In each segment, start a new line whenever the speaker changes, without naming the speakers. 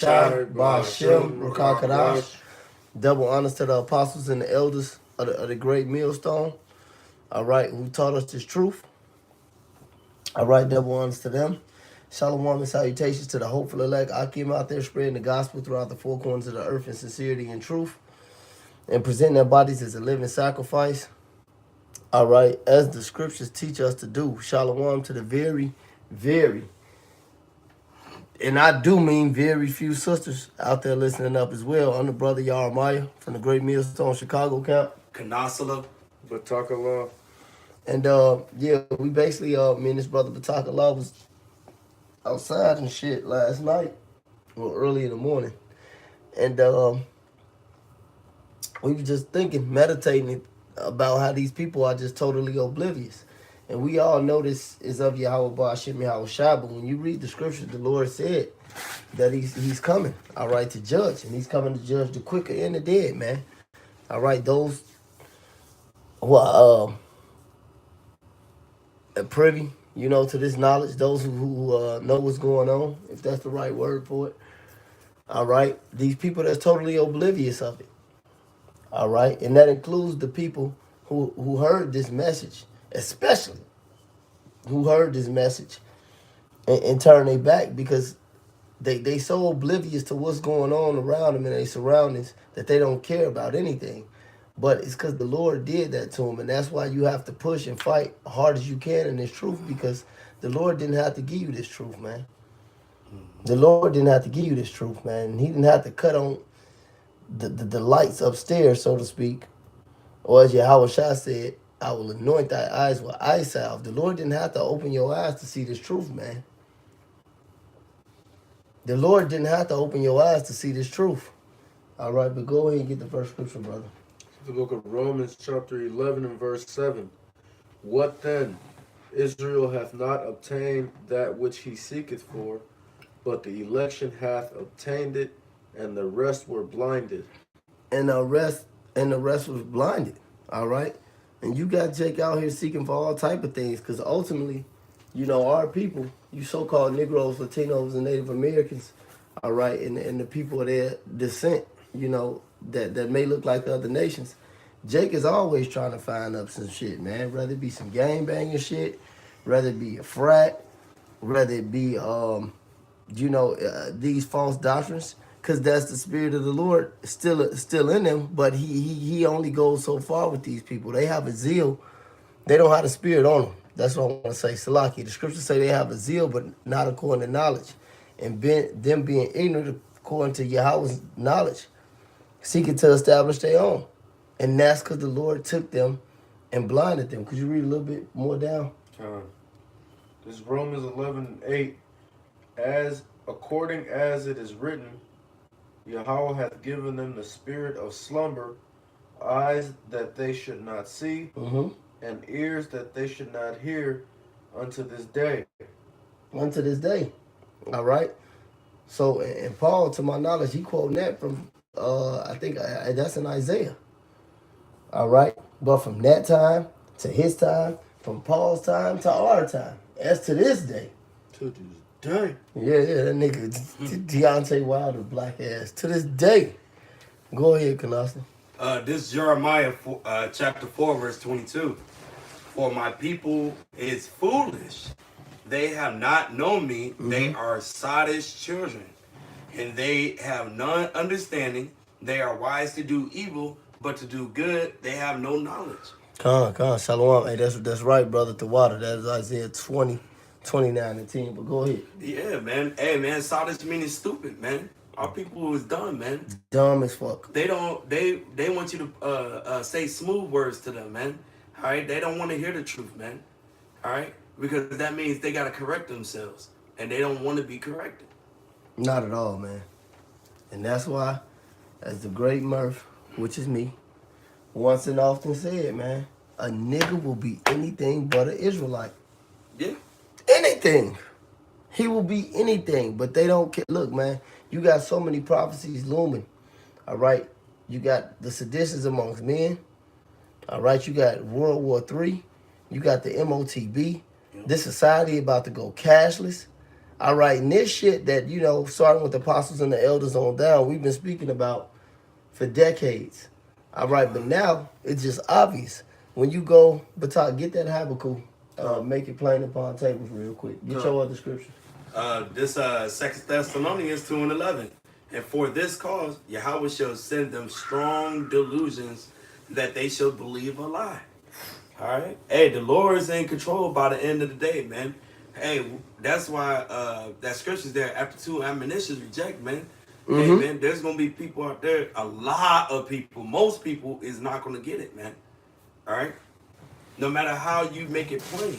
Shai, Ba'Shem, Rakakadash. Double honors to the apostles and the elders of the great millstone. All right, who taught us this truth. All right, double honors to them. Shalom and salutations to the hopeful elect. I came out there spreading the gospel throughout the four corners of the earth in sincerity and truth and presenting their bodies as a living sacrifice. All right, as the scriptures teach us to do. Shalom to the very, and I do mean very few sisters out there listening up as well. I'm the brother Yaramiah from the Great Millstone Chicago camp.
Kanasala.
Batakallah.
And yeah, we basically me and this brother Batakallah was outside and shit last night. Well, early in the morning. And we were just thinking, meditating about how these people are just totally oblivious. And we all know this is of Yahweh Ba'Shem Yahweh Shai, but when you read the scriptures, the Lord said that he's coming, all right, to judge. And he's coming to judge the quicker and the dead, man. All right, those who are privy, to this knowledge, those who know what's going on, if that's the right word for it. All right, these people that's totally oblivious of it. All right, and that includes the people who heard this message, especially who heard this message and turn their back because they so oblivious to what's going on around them and their surroundings that they don't care about anything. But it's because the Lord did that to them, and that's why you have to push and fight hard as you can in this truth, because the Lord didn't have to give you this truth, man. The Lord didn't have to give you this truth, man. He didn't have to cut on the lights upstairs, so to speak. Or as Yahweh Shai said, I will anoint thy eyes with eye salve. The Lord didn't have to open your eyes to see this truth, man. The Lord didn't have to open your eyes to see this truth. All right, but go ahead and get the first scripture, brother.
The book of Romans, chapter 11 and verse 7. What then? Israel hath not obtained that which he seeketh for, but the election hath obtained it, and the rest were blinded.
And the rest was blinded. All right? And you got Jake out here seeking for all type of things, because ultimately, our people, you so-called Negroes, Latinos, and Native Americans, all right, and the people of their descent, that may look like other nations. Jake is always trying to find up some shit, man. Whether it be some gang banging shit, whether it be a frat, whether it be, these false doctrines, because that's the spirit of the Lord still in them. But he only goes so far with these people. They have a zeal. They don't have the spirit on them. That's what I want to say. Salaki. The scriptures say they have a zeal, but not according to knowledge. And them being ignorant according to Yahweh's knowledge, seeking to establish their own. And that's because the Lord took them and blinded them. Could you read a little bit more down?
This is Romans 11:8. As according as it is written, Yahweh hath given them the spirit of slumber, eyes that they should not see, and ears that they should not hear, unto this day.
Unto this day. All right? So, and Paul, to my knowledge, he quoting that from, I think that's in Isaiah. All right? But from that time to his time, from Paul's time to our time, as to this day.
To this day.
Yeah, that nigga, Deontay Wilder, black ass. To this day. Go ahead, Kanasta.
This is Jeremiah chapter 4, verse 22. For my people is foolish. They have not known me. They are sottish children. And they have none understanding. They are wise to do evil, but to do good, they have no knowledge.
Come on, shalom. Hey, that's right, brother, to water. That is Isaiah 20, 29 and 10. But go ahead.
Yeah, man. Hey, man, sottish meaning stupid, man. Our people is dumb, man.
Dumb as fuck.
They want you to say smooth words to them, man. All right? They don't want to hear the truth, man. All right? Because that means they got to correct themselves. And they don't want to be corrected.
Not at all, man. And that's why, as the great Murph, which is me, once and often said, man, a nigga will be anything but an Israelite.
Yeah.
Anything. He will be anything, but they don't care. Look, man, you got so many prophecies looming, all right? You got the seditions amongst men, all right? You got World War III. You got the MOTB. This society about to go cashless, All right, and this shit that, starting with the apostles and the elders on down, we've been speaking about for decades. All right, but now it's just obvious. When you go, Batak, get that Habakkuk, make it plain upon tables real quick. Get your other scripture.
This 2 Thessalonians 2:11. And for this cause, Yahweh shall send them strong delusions that they shall believe a lie. All right. Hey, the Lord is in control by the end of the day, man. Hey, that's why that scripture's there. After two admonitions reject, man. Hey, man, there's going to be people out there, a lot of people, most people is not going to get it, man. All right. No matter how you make it plain.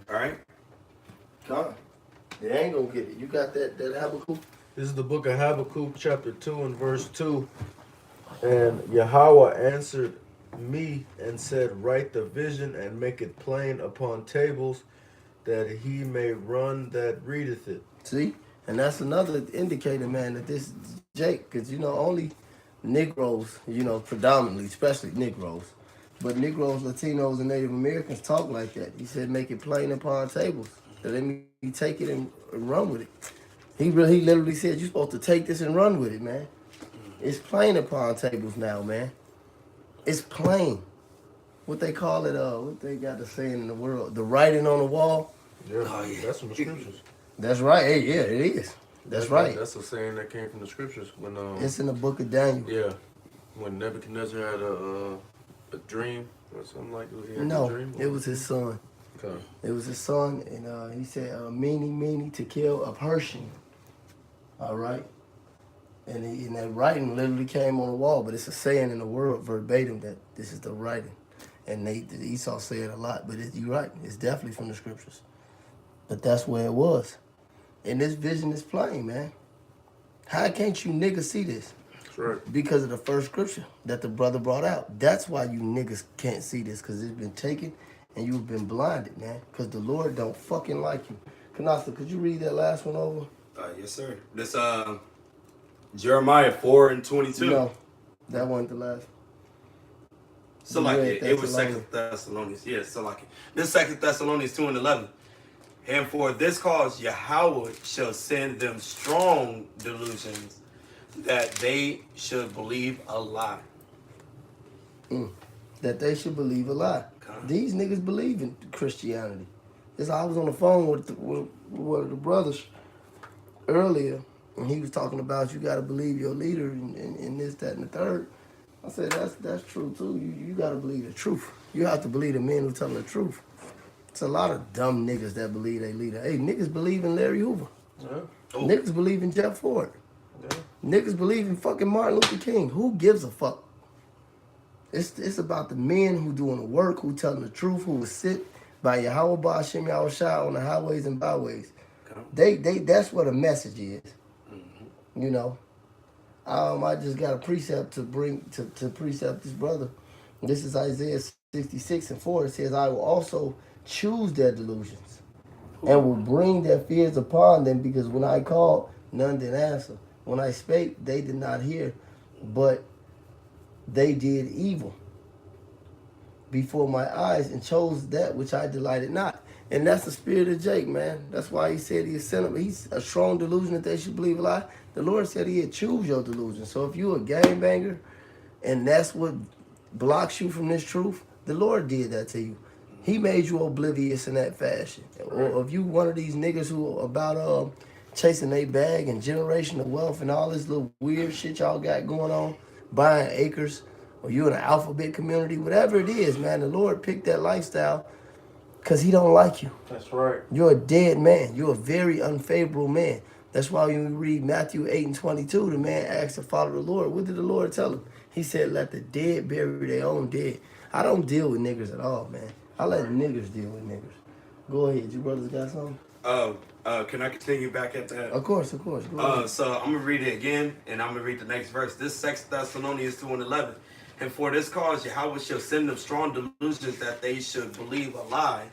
All right.
God, they ain't going to get it. You got that Habakkuk?
This is the book of Habakkuk, chapter 2 and verse 2. And Yahweh answered me and said, write the vision and make it plain upon tables, that he may run that readeth it.
See? And that's another indicator, man, that this Jake, because, only Negroes, predominantly, especially Negroes, but Negroes, Latinos, and Native Americans talk like that. He said, make it plain upon tables, that they may take it and run with it. He literally said, you're supposed to take this and run with it, man. It's plain upon tables now, man. It's plain. What they call it, what they got the saying in the world, the writing on the wall.
Yeah, that's from the scriptures.
That's right. Hey, yeah, it is. That's right.
That's a saying that came from the scriptures. When
it's in the book of Daniel.
Yeah, when Nebuchadnezzar had a dream or something like that. He had
No,
a dream,
it was his son.
Okay.
It was his son, and he said, meanie, to kill a Persian. All right? And that writing literally came on the wall, but it's a saying in the world verbatim that this is the writing. And Esau said it a lot, but you're right. It's definitely from the scriptures. But that's where it was. And this vision is plain, man. How can't you niggas see this?
That's right.
Because of the first scripture that the brother brought out. That's why you niggas can't see this, because it's been taken and you've been blinded, man. Because the Lord don't fucking like you. Kanasa, could you read that last one over?
Yes, sir. This Jeremiah 4:22.
No, that wasn't the last.
So like it was 2 Thessalonians. Yeah, so like this 2 Thessalonians 2:11. And for this cause Yahweh shall send them strong delusions that they should believe a lie.
That they should believe a lie. These niggas believe in Christianity. I was on the phone with one of the brothers earlier, and he was talking about you got to believe your leader and this, that, and the third. I said, that's true, too. You got to believe the truth. You have to believe the men who tell the truth. It's a lot of dumb niggas that believe they leader. Hey, niggas believe in Larry Hoover.
Yeah.
Oh.
Niggas believe in Jeff Ford.
Yeah.
Niggas believe in fucking Martin Luther King. Who gives a fuck? It's about the men who doing the work, who telling the truth, who will sit by Yahweh Ba'ashem Yahushua on the highways and byways. They that's what a message is. Mm-hmm. I just got a precept to bring to precept this brother. This is Isaiah 66:4. It says, I will also choose their delusions and will bring their fears upon them, because when I called, none did answer. When I spake, they did not hear, but they did evil before my eyes and chose that which I delighted not. And that's the spirit of Jake, man. That's why he said he sent him. He's a strong delusion that they should believe a lie. The Lord said he'd choose your delusion. So if you're a gangbanger and that's what blocks you from this truth, the Lord did that to you. He made you oblivious in that fashion. Or if you one of these niggas who are about chasing a bag and generational wealth and all this little weird shit y'all got going on, buying acres, or you in an alphabet community, whatever it is, man, the Lord picked that lifestyle because he don't like you.
That's right.
You're a dead man. You're a very unfavorable man. That's why when we read Matthew 8:22, the man asked to follow the Lord. What did the Lord tell him? He said, let the dead bury their own dead. I don't deal with niggers at all, man. I let niggers deal with niggers. Go ahead. You brothers got something?
Can I continue back at that?
Of course. Go ahead.
So I'm going to read it again, and I'm going to read the next verse. This 2 Thessalonians 2:11. And for this cause Yahweh shall send them strong delusions that they should believe a lie,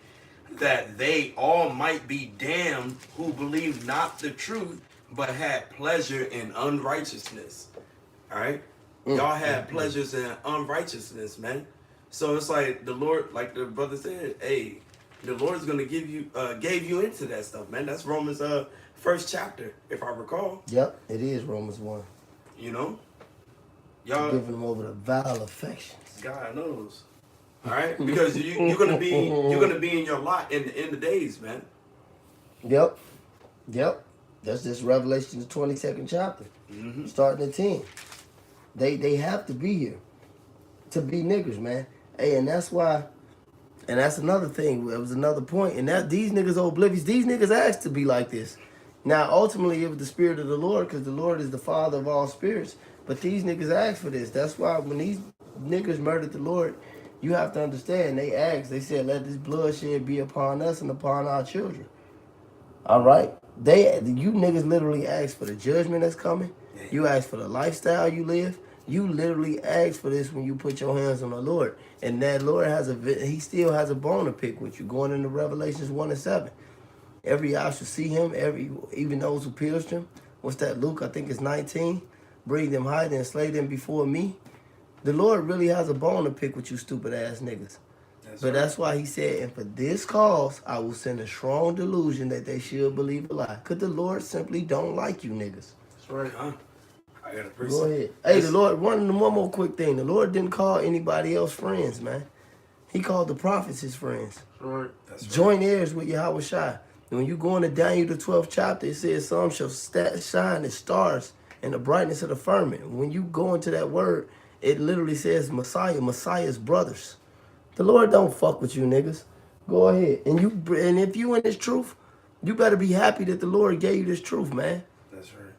that they all might be damned who believed not the truth, but had pleasure in unrighteousness. All right? Y'all had pleasures in unrighteousness, man. So it's like the Lord, like the brother said, hey, the Lord's gonna gave you into that stuff, man. That's Romans first chapter, if I recall.
Yep, it is Romans 1.
You know, y'all.
Giving them over the vile affections.
God knows. All right, because you're gonna be in your lot in the end of days, man.
Yep. That's just Revelation, the 22nd chapter, starting at 10. They have to be here to be niggers, man. Hey, and that's why, and that's another thing. It was another point, and that these niggas are oblivious. These niggas asked to be like this. Now, ultimately, it was the spirit of the Lord, because the Lord is the Father of all spirits. But these niggas asked for this. That's why when these niggas murdered the Lord, you have to understand. They asked. They said, "Let this bloodshed be upon us and upon our children." All right. You niggas literally asked for the judgment that's coming. You asked for the lifestyle you live. You literally asked for this when you put your hands on the Lord. And that Lord he still has a bone to pick with you. Going into Revelations 1 and 7. Every eye shall see him, even those who pierced him. What's that, Luke? I think it's 19. Bring them high and slay them before me. The Lord really has a bone to pick with you stupid ass niggas. That's why he said, and for this cause, I will send a strong delusion that they should believe a lie. Because the Lord simply don't like you niggas.
That's right, huh? I got to
Go ahead. Hey, the Lord, one more quick thing. The Lord didn't call anybody else friends, man. He called the prophets his friends.
Right.
That's right.
Joint heirs with Yahweh Shai. And when you go into Daniel, the 12th chapter, it says some shall shine as stars in the brightness of the firmament. When you go into that word, it literally says Messiah's brothers. The Lord don't fuck with you niggas. Go ahead. And if you in this truth, you better be happy that the Lord gave you this truth, man.
That's right.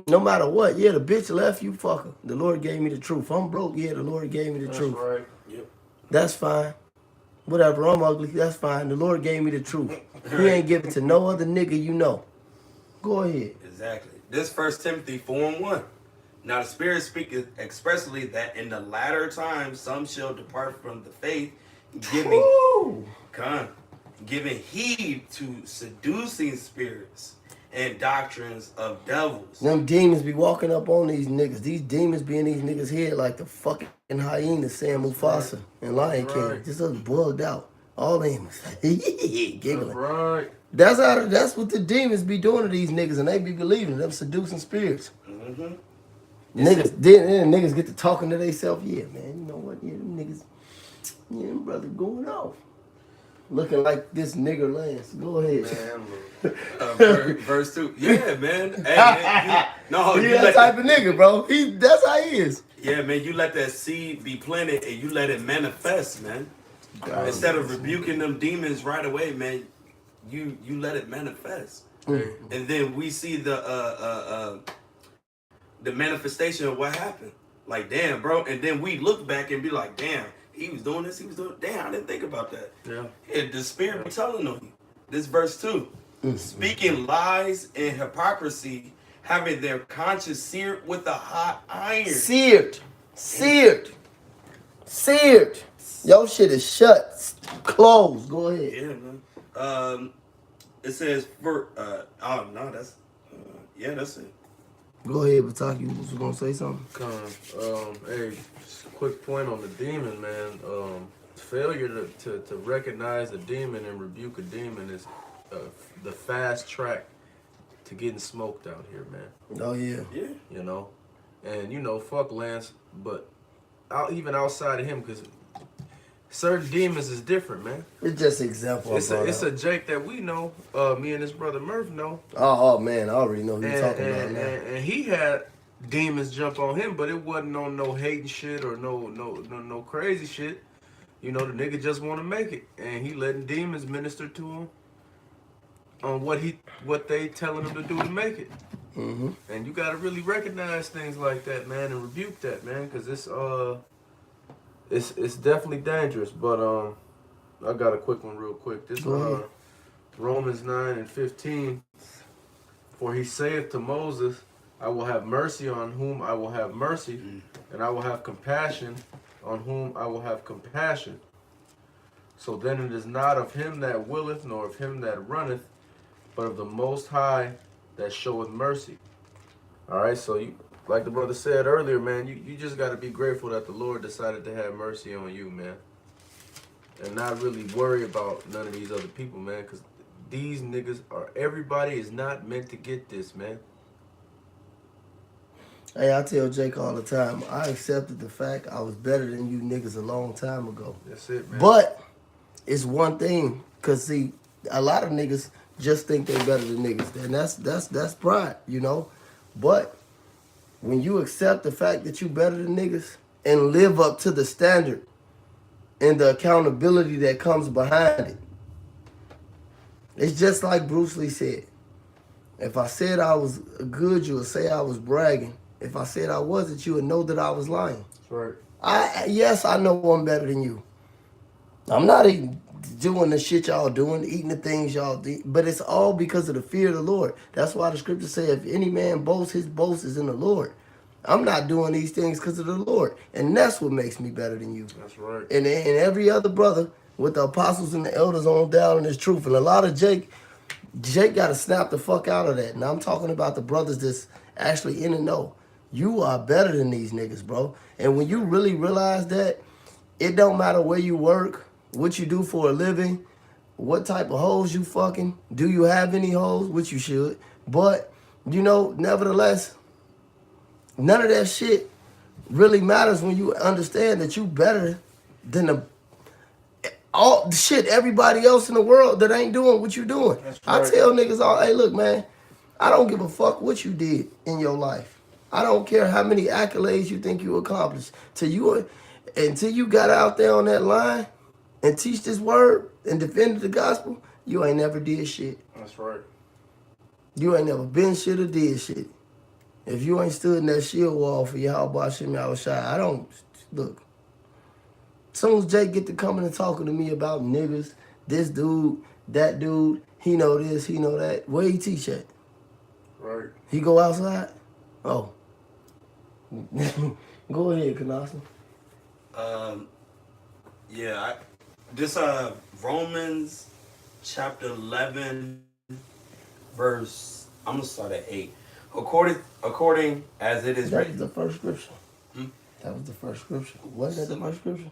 No matter what. Yeah, the bitch left you, fucker. The Lord gave me the truth. I'm broke. Yeah, the Lord gave me the truth.
That's right.
Yep.
That's fine. Whatever, I'm ugly. That's fine. The Lord gave me the truth. He ain't give it to no other nigga you know. Go ahead.
Exactly. This 1 Timothy 4:1. Now the Spirit speaketh expressly that in the latter times some shall depart from the faith, giving heed to seducing spirits and doctrines of devils.
Them demons be walking up on these niggas. These demons be in these niggas' head like the fucking hyenas saying Mufasa and Lion King. Just us bugged out. All them giggling.
Right.
That's what the demons be doing to these niggas, and they be believing them seducing spirits.
Mm-hmm.
Niggas get to talking to themselves. Yeah, man, you know what? Yeah, them niggas, them brothers going off. Looking like this nigger Lance. Go ahead.
Man,
Verse 2. Yeah, man. Hey, man.
He that type of nigga, bro. That's how he is.
Yeah, man. You let that seed be planted and you let it manifest, man. Instead of rebuking them demons right away, man, you let it manifest. And then we see the manifestation of what happened. Like, damn, bro. And then we look back and be like, damn, he was doing this, damn, I didn't think about that.
Yeah.
And the Spirit be telling on you. This verse 2. Speaking lies and hypocrisy, having their conscience seared with a hot iron.
Seared. Your shit is shut. Closed. Go ahead.
Yeah, man. It says, that's it.
Go ahead, Bataki. You was going to say something?
Hey, just a quick point on the demon, man. Failure to recognize a demon and rebuke a demon is the fast track to getting smoked out here, man.
Oh, yeah.
Yeah.
You know? And, fuck Lance, but even outside of him, because certain demons is different, man.
It's just an example.
It's a Jake that we know, me and his brother Murph know.
Oh man, I already know who you're talking about now.
And he had demons jump on him, but it wasn't on no hating shit or no crazy shit. The nigga just want to make it, and he letting demons minister to him on what they telling him to do to make it.
Mm-hmm.
And you gotta really recognize things like that, man, and rebuke that, man, because it's definitely dangerous. But I got a quick one real quick. This Romans 9:15. For he saith to Moses, I will have mercy on whom I will have mercy, and I will have compassion on whom I will have compassion. So then it is not of him that willeth, nor of him that runneth, but of the Most High that showeth mercy. All right, so you, like the brother said earlier, man, you just got to be grateful that the Lord decided to have mercy on you, man. and not really worry about none of these other people, man. Because these niggas are, everybody is not meant to get this, man.
Hey, I tell Jake all the time, I accepted the fact I was better than you niggas a long time ago.
That's it, man.
But it's one thing, cause see, a lot of niggas just think they better than niggas, and that's pride, you know. But when you accept the fact that you better than niggas and live up to the standard and the accountability that comes behind it, it's just like Bruce Lee said. If I said I was good, you would say I was bragging. If I said I wasn't, you would know that I was lying.
That's right.
Yes, I know I'm better than you. I'm not even doing the shit y'all doing, eating the things y'all do, but it's all because of the fear of the Lord. That's why the scripture say, if any man boasts, his boast is in the Lord. I'm not doing these things because of the Lord, and that's what makes me better than you.
That's right.
And every other brother with the apostles and the elders on down in this truth, and a lot of Jake got to snap the fuck out of that. And I'm talking about the brothers that's actually in the know. You are better than these niggas, bro. And when you really realize that, it don't matter where you work, what you do for a living, what type of hoes you fucking, do you have any hoes, which you should. But, you know, nevertheless, none of that shit really matters when you understand that you better than all the shit everybody else in the world that ain't doing what you doing.
That's
I
right.
tell niggas all, hey, look, man, I don't give a fuck what you did in your life. I don't care how many accolades you think you accomplished. Until you got out there on that line and teach this word and defended the gospel, you ain't never did shit.
That's right.
You ain't never been shit or did shit. If you ain't stood in that shield wall for Yahweh Shem Yahushai, I don't, look. As soon as Jake get to coming and talking to me about niggas, this dude, that dude, he know this, he know that, where he teach at?
Right.
He go outside? Oh. Go ahead, Kanasa.
Yeah, this Romans chapter 11 verse, I'm gonna start at 8. According as it is
That was
written.
the first scripture. That was the first scripture. Wasn't that the first scripture?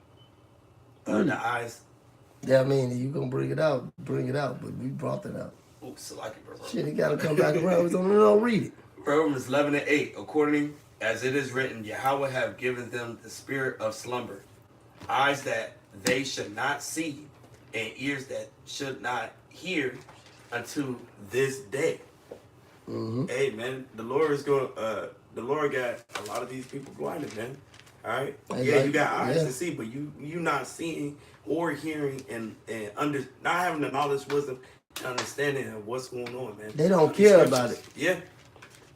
The eyes.
Yeah, I mean, you gonna bring it out, but we brought that out.
Oops, I like it, bro.
Shit, it gotta come back around. Don't read it.
Romans 11 and 8. According as it is written, Yahweh have given them the spirit of slumber, eyes that they should not see, and ears that should not hear, unto this day.
Mm-hmm.
Hey, man, the Lord is going. The Lord got a lot of these people blinded, man. All right. Yeah, you got eyes to see, but you not seeing or hearing and not having the knowledge, wisdom, and understanding of what's going on, man.
They don't care about it.
Yeah.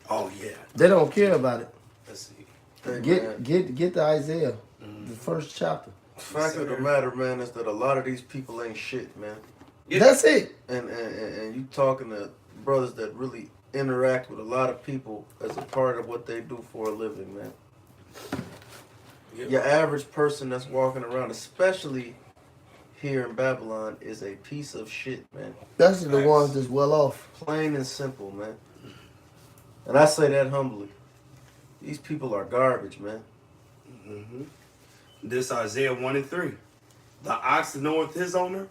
Oh yeah.
They don't care about it.
Let's see.
Hey,
Get the Isaiah, the first chapter.
The fact of the matter, man, is that a lot of these people ain't shit, man.
Yeah.
That's it.
And you talking to brothers that really interact with a lot of people as a part of what they do for a living, man.
Yep.
Your average person that's walking around, especially here in Babylon, is a piece of shit, man.
That's the ones that's well off.
Plain and simple, man. And I say that humbly. These people are garbage, man.
Mm-hmm. This Isaiah 1 and 3. The ox knoweth his owner,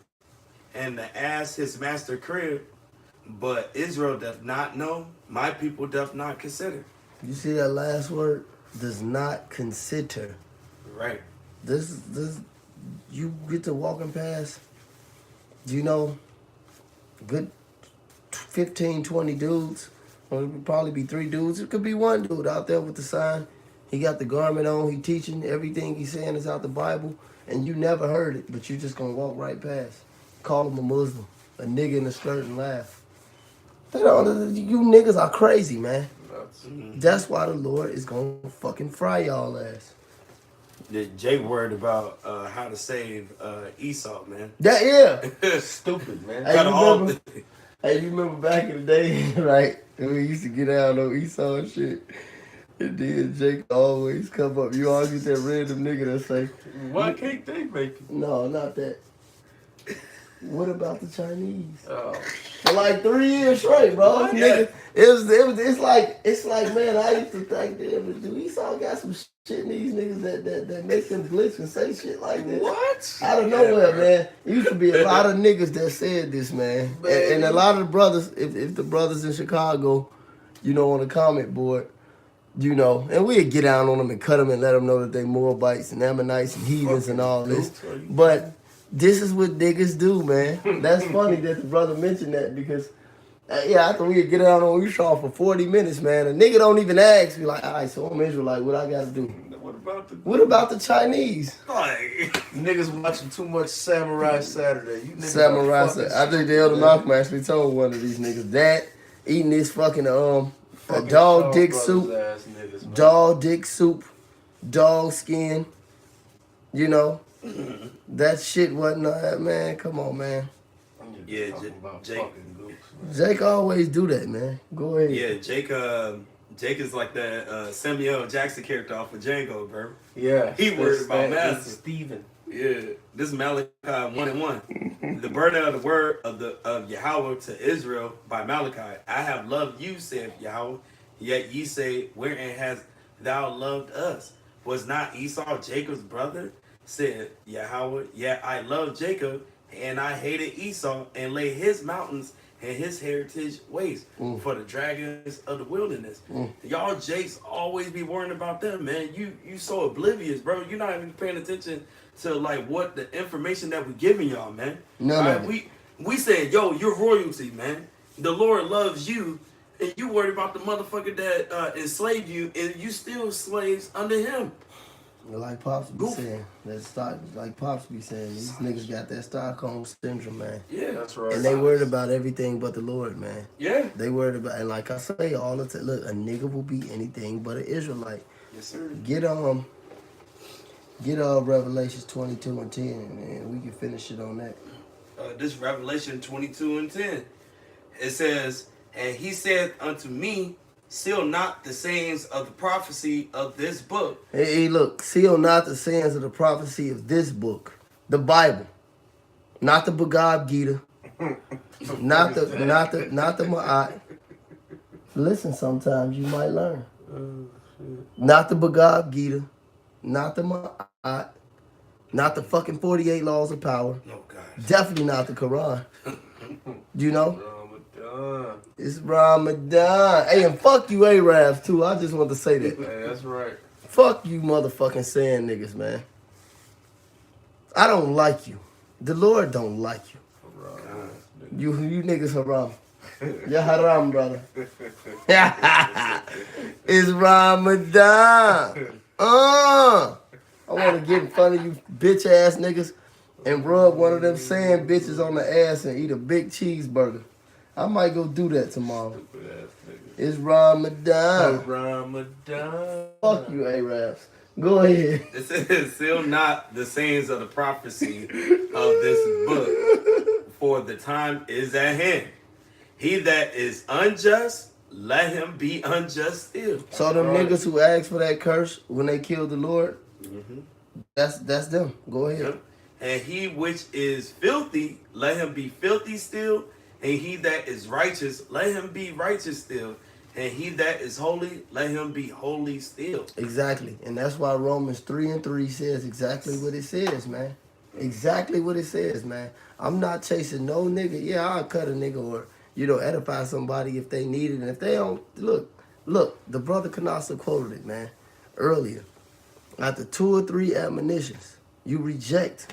and the ass his master crib, but Israel doth not know, my people doth not consider.
You see that last word? Does not consider.
Right.
This you get to walking past, you know, good 15, 20 dudes. Or it would probably be 3 dudes. It could be 1 dude out there with the sign. He got the garment on. He teaching. Everything he's saying is out the Bible. And you never heard it, but you just going to walk right past. Call him a Muslim. A nigga in a skirt and laugh. They don't, you niggas are crazy, man. That's why the Lord is going to fucking fry y'all ass.
Jay worried about how to save Esau, man.
That, yeah.
Stupid, man.
Hey, you remember back in the day, right? When we used to get out on Esau and shit. And then Jake always come up. You always get that random nigga that say,
Why can't they make it?
no, not that. What about the Chinese?
Oh,
For like 3 years straight, bro.
What?
Nigga, it's like, man, I used to think that dude, Esau got some shit in these niggas that make them glitch and say shit like this.
What?
Out of
Yeah,
nowhere,
bro.
man. It used to be a lot of niggas that said this, man. And a lot of the brothers, if the brothers in Chicago, you know, on the comment board, you know, and we'd get down on them and cut them and let them know that they Moabites and Ammonites and heathens and all this. But this is what niggas do, man. That's funny that the brother mentioned that because, yeah, after we get down on Esau for 40 minutes, man, a nigga don't even ask me like, all right, so I'm Israelite, what I got to do? What about the Chinese?
Like,
niggas watching too much Samurai Saturday. You niggas
Samurai
are fucking
said, I think the Elder
stupid,
Malcolm
man.
actually told one of these niggas that eating this fucking
Fucking
dog
Shaw
dick
Brothers
soup,
ass niggas, man.
dog dick soup, dog skin, you know, that shit wasn't, man, come on, man.
Yeah,
Talking about
Jake.
fucking gooks, man.
Jake always do that, man. Go ahead.
yeah, Jake is like that Samuel Jackson character off of Django, bro.
Yeah,
He worried about
that's
Master.
Steven.
Yeah, this is Malachi 1:1. The burden of the word of Yahweh to Israel by Malachi. I have loved you, saith Yahweh. Yet ye say, wherein hast thou loved us? Was not Esau Jacob's brother? Said Yahweh. Yet I loved Jacob, and I hated Esau, and laid his mountains and his heritage waste for the dragons of the wilderness. Y'all Jakes always be worrying about them, man. You so oblivious, bro. You're not even paying attention to like what the information that we're giving y'all, man.
None
All
of
right, we saying, yo, you're royalty, man. The Lord loves you, and you worried about the motherfucker that enslaved you, and you still slaves under him.
Like Pops be
Goof.
saying, like Pops be saying, these niggas got that Stockholm syndrome, man.
Yeah,
That's right.
And they worried about everything but the Lord, man.
yeah,
They worried about, and like I say all the time, look, a nigga will be anything but an Israelite.
yes sir.
Get Revelations 22 and 10, and we can finish it on that.
This Revelation 22:10. It says, and he said unto me, seal not the sayings of the prophecy of this book.
Hey, look, seal not the sayings of the prophecy of this book, the Bible, not the Bhagavad Gita, not the Ma'at. Listen, sometimes you might learn. Not the Bhagavad Gita, not the Ma'at, not the fucking 48 laws of power.
Oh God.
Definitely not the Quran. You know?
Ramadan.
It's Ramadan. Hey, and fuck you Arabs too. I just want to say that.
Hey, that's right.
Fuck you motherfucking saying niggas, man. I don't like you. The Lord don't like you. You niggas haram. You're haram, brother. It's Ramadan. I want to get in front of you bitch ass niggas and rub one of them sand bitches on the ass and eat a big cheeseburger. I might go do that tomorrow.
Stupid ass nigga.
It's Ramadan.
Ramadan.
Fuck you, Arabs. Go ahead.
It says, seal not the sayings of the prophecy of this book, for the time is at hand. He that is unjust, let him be unjust still.
So them niggas who asked for that curse when they killed the Lord, that's them. Go ahead.
And he which is filthy, let him be filthy still. And he that is righteous, let him be righteous still. And he that is holy, let him be holy still.
Exactly. And that's why Romans 3:3 says exactly what it says, man. Exactly what it says, man. I'm not chasing no nigga. Yeah, I'll cut a nigga or, edify somebody if they need it. And if they don't, look, the brother Kanasa quoted it, man, earlier. After 2 or 3 admonitions, you reject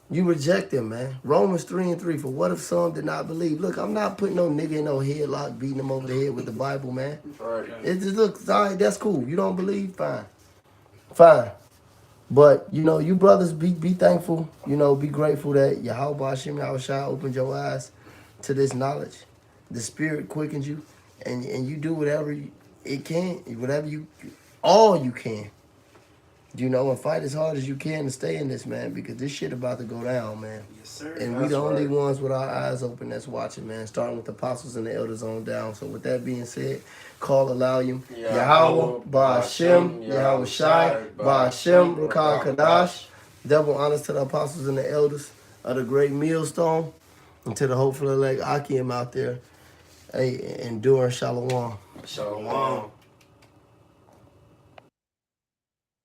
them, man. Romans 3:3, for what if some did not believe? Look, I'm not putting no nigga in no headlock, beating him over the head with the Bible, man.
Right.
It just looks, all right, that's cool. You don't believe? Fine. But, you brothers, be thankful, be grateful that Yahweh Hashem Yahushua opened your eyes to this knowledge. The Spirit quickens you, and you do whatever all you can. And fight as hard as you can to stay in this, man, because this shit about to go down, man.
Yes, sir.
And we
That's
the only
right.
ones with our eyes open that's watching, man, starting with the apostles and the elders on down. So with that being said, call Alalium, Yahweh, Ba'ashem, Yahweh Shai, Ba'ashem, Rakan Kadash. Double honors to the apostles and the elders. of the great millstone, and to the hopeful elect Akim out there, hey, enduring shalom.
Shalom.